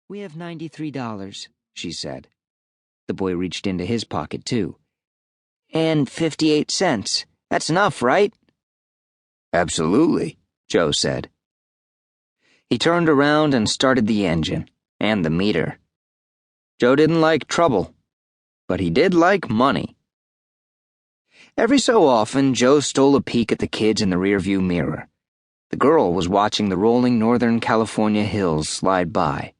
"We have $93, she said. The boy reached into his pocket, too. "And 58 cents. That's enough, right?" "Absolutely," Joe said. He turned around and started the engine, and the meter. Joe didn't like trouble, but he did like money. Every so often, Joe stole a peek at the kids in the rearview mirror. The girl was watching the rolling Northern California hills slide by.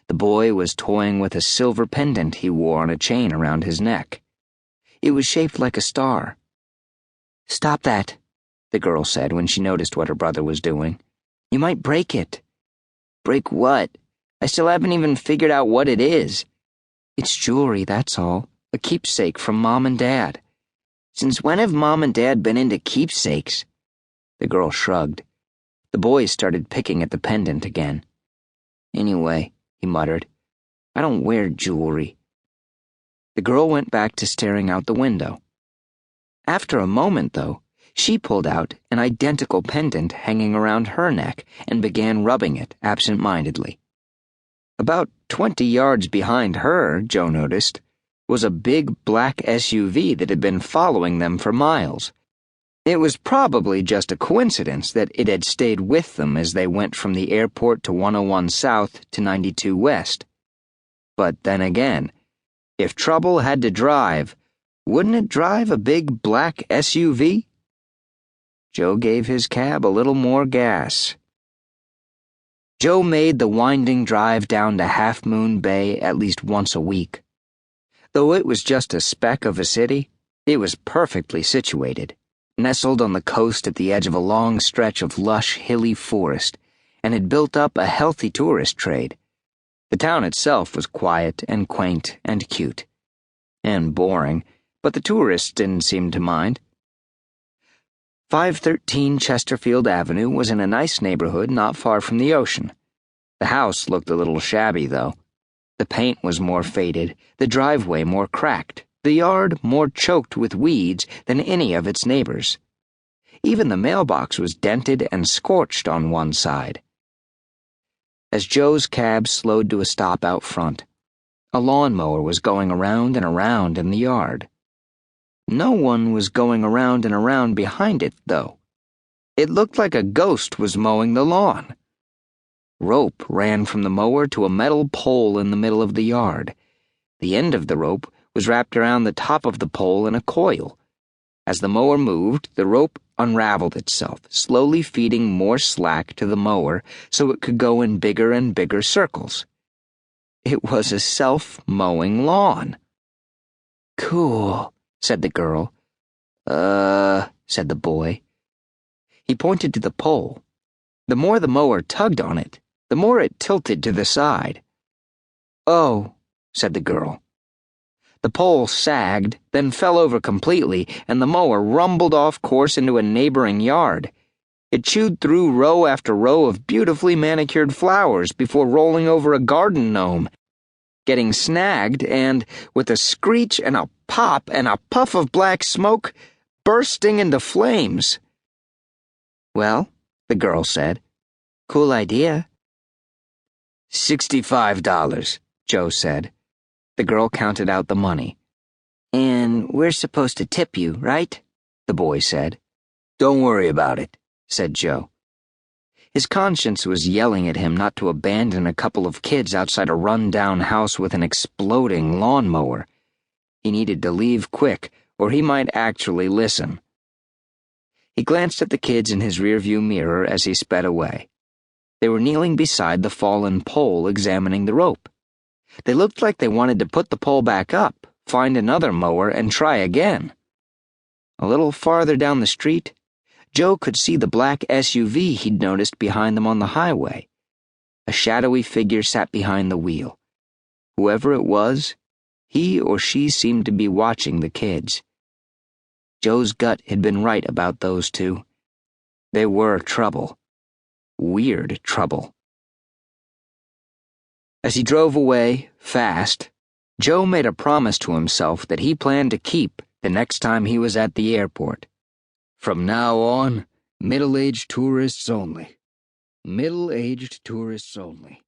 The boy was toying with a silver pendant he wore on a chain around his neck. It was shaped like a star. "Stop that," the girl said when she noticed what her brother was doing. "You might break it." "Break what? I still haven't even figured out what it is." "It's jewelry, that's all. A keepsake from Mom and Dad." "Since when have Mom and Dad been into keepsakes?" The girl shrugged. The boy started picking at the pendant again. "Anyway," he muttered, "I don't wear jewelry." The girl went back to staring out the window. After a moment, though, she pulled out an identical pendant hanging around her neck and began rubbing it absent-mindedly. About 20 yards behind her, Joe noticed, was a big black SUV that had been following them for miles. It was probably just a coincidence that it had stayed with them as they went from the airport to 101 South to 92 West. But then again, if trouble had to drive, wouldn't it drive a big black SUV? Joe gave his cab a little more gas. Joe made the winding drive down to Half Moon Bay at least once a week. Though it was just a speck of a city, it was perfectly situated, nestled on the coast at the edge of a long stretch of lush, hilly forest, and had built up a healthy tourist trade. The town itself was quiet and quaint and cute. And boring, but the tourists didn't seem to mind. 513 Chesterfield Avenue was in a nice neighborhood not far from the ocean. The house looked a little shabby, though. The paint was more faded, the driveway more cracked, the yard more choked with weeds than any of its neighbors. Even the mailbox was dented and scorched on one side. As Joe's cab slowed to a stop out front, a lawnmower was going around and around in the yard. No one was going around and around behind it, though. It looked like a ghost was mowing the lawn. Rope ran from the mower to a metal pole in the middle of the yard. The end of the rope was wrapped around the top of the pole in a coil. As the mower moved, the rope unraveled itself, slowly feeding more slack to the mower so it could go in bigger and bigger circles. It was a self-mowing lawn. "Cool," said the girl. Said the boy. He pointed to the pole. The more the mower tugged on it, the more it tilted to the side. "Oh," said the girl. The pole sagged, then fell over completely, and the mower rumbled off course into a neighboring yard. It chewed through row after row of beautifully manicured flowers before rolling over a garden gnome, getting snagged and, with a screech and a pop and a puff of black smoke, bursting into flames. "Well," the girl said, "cool idea." $65, Joe said. The girl counted out the money. "And we're supposed to tip you, right?" the boy said. "Don't worry about it," said Joe. His conscience was yelling at him not to abandon a couple of kids outside a run-down house with an exploding lawnmower. He needed to leave quick, or he might actually listen. He glanced at the kids in his rearview mirror as he sped away. They were kneeling beside the fallen pole examining the rope. They looked like they wanted to put the pole back up, find another mower, and try again. A little farther down the street, Joe could see the black SUV he'd noticed behind them on the highway. A shadowy figure sat behind the wheel. Whoever it was, he or she seemed to be watching the kids. Joe's gut had been right about those two. They were trouble. Weird trouble. As he drove away, fast, Joe made a promise to himself that he planned to keep the next time he was at the airport. From now on, middle-aged tourists only. Middle-aged tourists only.